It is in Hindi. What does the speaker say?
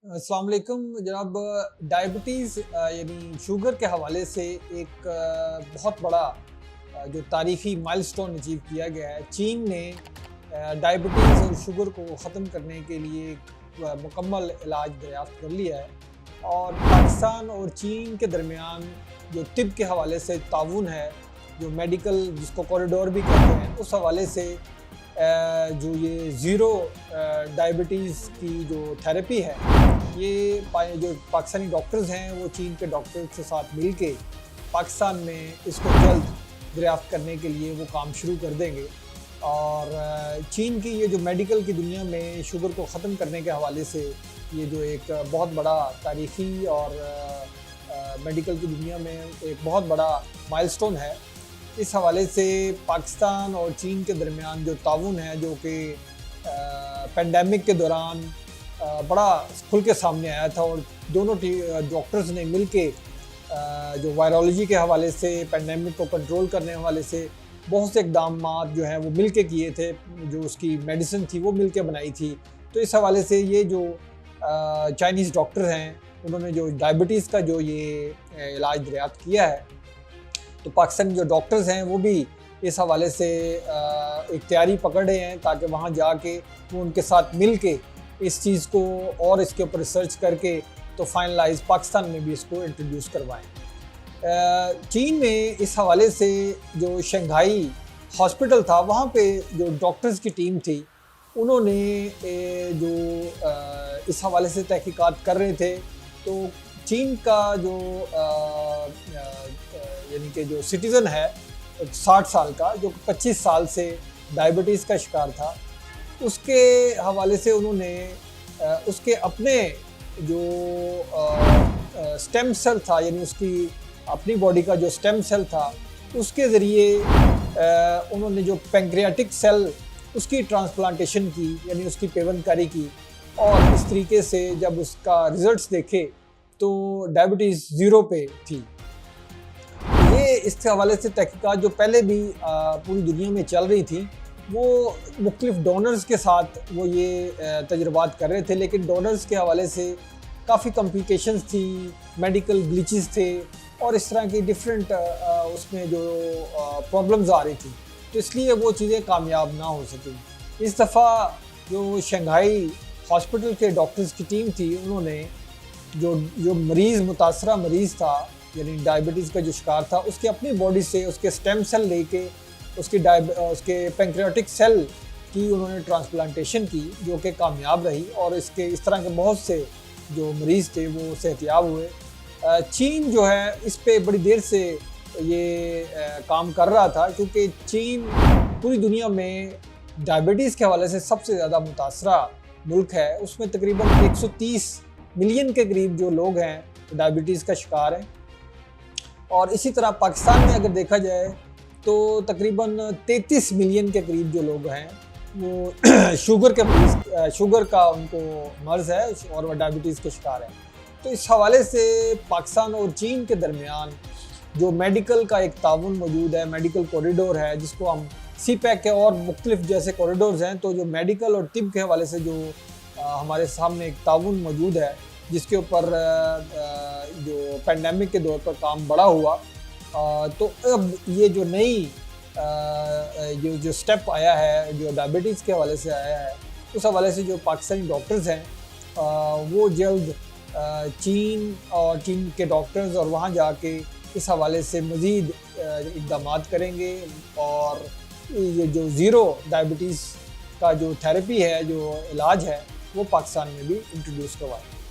अस्सलाम वालेकुम जनाब। डायबिटीज़ यानी शुगर के हवाले से एक बहुत बड़ा जो तारीख़ी माइलस्टोन अचीव किया गया है। चीन ने डायबिटीज़ और शुगर को ख़त्म करने के लिए एक मुकम्मल इलाज दरियाफ़्त कर लिया है और पाकिस्तान और चीन के दरमियान जो तिब के हवाले से ताउन है, जो मेडिकल जिसको कॉरिडोर भी कहते हैं, उस हवाले से जो ये ज़ीरो डायबिटीज़ की जो थेरेपी है, ये जो पाकिस्तानी डॉक्टर्स हैं वो चीन के डॉक्टर्स के साथ मिल के पाकिस्तान में इसको जल्द दरियाफ़्त करने के लिए वो काम शुरू कर देंगे। और चीन की ये जो मेडिकल की दुनिया में शुगर को ख़त्म करने के हवाले से ये जो एक बहुत बड़ा तारीख़ी और मेडिकल की दुनिया में एक बहुत बड़ा माइलस्टोन है। इस हवाले से पाकिस्तान और चीन के दरमियान जो ताउन है, जो कि पेंडेमिक के दौरान बड़ा खुल के सामने आया था और दोनों डॉक्टर्स ने मिल के जो वायरोलॉजी के हवाले से पेंडेमिक को कंट्रोल करने के हवाले से बहुत से इकदाम जो हैं वो मिल के किए थे, जो उसकी मेडिसिन थी वो मिल के बनाई थी। तो इस हवाले से ये जो चाइनीज़ डॉक्टर हैं उन्होंने जो डायबिटीज़ का जो ये इलाज दरियाफ़्त किया है, तो पाकिस्तानी जो डॉक्टर्स हैं वो भी इस हवाले से एक तैयारी पकड़ रहे हैं ताकि वहाँ जाके वो उनके साथ मिल के इस चीज़ को और इसके ऊपर रिसर्च करके तो फाइनलाइज पाकिस्तान में भी इसको इंट्रोड्यूस करवाएं। चीन में इस हवाले से जो शंघाई हॉस्पिटल था, वहाँ पे जो डॉक्टर्स की टीम थी उन्होंने जो इस हवाले से तहकीकात कर रहे थे, तो चीन का जो यानी कि जो सिटीज़न है 60 साल का, जो 25 साल से डायबिटीज़ का शिकार था, उसके हवाले से उन्होंने उसके अपने जो स्टेम सेल था, यानी उसकी अपनी बॉडी का जो स्टेम सेल था, उसके ज़रिए उन्होंने जो पैंक्रियाटिक सेल उसकी ट्रांसप्लांटेशन की, यानी उसकी पेवनकारी की। और इस तरीके से जब उसका रिज़ल्ट्स देखे तो डायबिटीज़ ज़ीरो पे थी। ये इस हवाले से तहकीकात जो पहले भी पूरी दुनिया में चल रही थी, वो मुख्तलिफ डोनर्स के साथ वो ये तजुर्बात कर रहे थे, लेकिन डोनर्स के हवाले से काफ़ी कॉम्प्लिकेशंस थी, मेडिकल ग्लिचेस थे और इस तरह की डिफरेंट उसमें जो प्रॉब्लम्स आ रही थी, तो इसलिए वो चीज़ें कामयाब ना हो सकी। इस दफ़ा जो शंघाई हॉस्पिटल के डॉक्टर्स की टीम थी, उन्होंने जो मुतासरा मरीज़ था, यानी डायबिटीज़ का जो शिकार था, उसके अपनी बॉडी से उसके स्टेम सेल लेके उसके पैंक्रियाटिक सेल की उन्होंने ट्रांसप्लांटेशन की, जो कि कामयाब रही और इस तरह के बहुत से जो मरीज़ थे वो सेहतियाब हुए। चीन जो है इस पे बड़ी देर से ये काम कर रहा था, क्योंकि चीन पूरी दुनिया में डायबिटीज़ के हवाले से सबसे ज़्यादा मुतासरा मुल्क है। उसमें तकरीबन 130 मिलियन के करीब जो लोग हैं डायबिटीज़ का शिकार हैं। और इसी तरह पाकिस्तान में अगर देखा जाए तो तकरीबन 33 मिलियन के करीब जो लोग हैं वो शुगर का उनको मर्ज़ है और वह डायबिटीज़ के शिकार हैं। तो इस हवाले से पाकिस्तान और चीन के दरमियान जो मेडिकल का एक ताउन मौजूद है, मेडिकल कॉरिडोर है, जिसको हम CPEC के और मुख्तलिफ जैसे कॉरिडोर्स हैं, तो जो मेडिकल और तिब के हवाले से जो हमारे सामने एक ताउन मौजूद है, जिसके ऊपर जो पेंडेमिक के दौर पर काम बड़ा हुआ, तो अब ये जो नई जो स्टेप आया है, जो डायबिटीज़ के हवाले से आया है, उस हवाले से जो पाकिस्तानी डॉक्टर्स हैं वो जल्द चीन के डॉक्टर्स और वहाँ जाके इस हवाले से मज़ीद इक़दाम करेंगे और ये जो ज़ीरो डायबिटीज़ का जो थेरेपी है, जो इलाज है, वो पाकिस्तान में भी इंट्रोड्यूस करवाएंगे।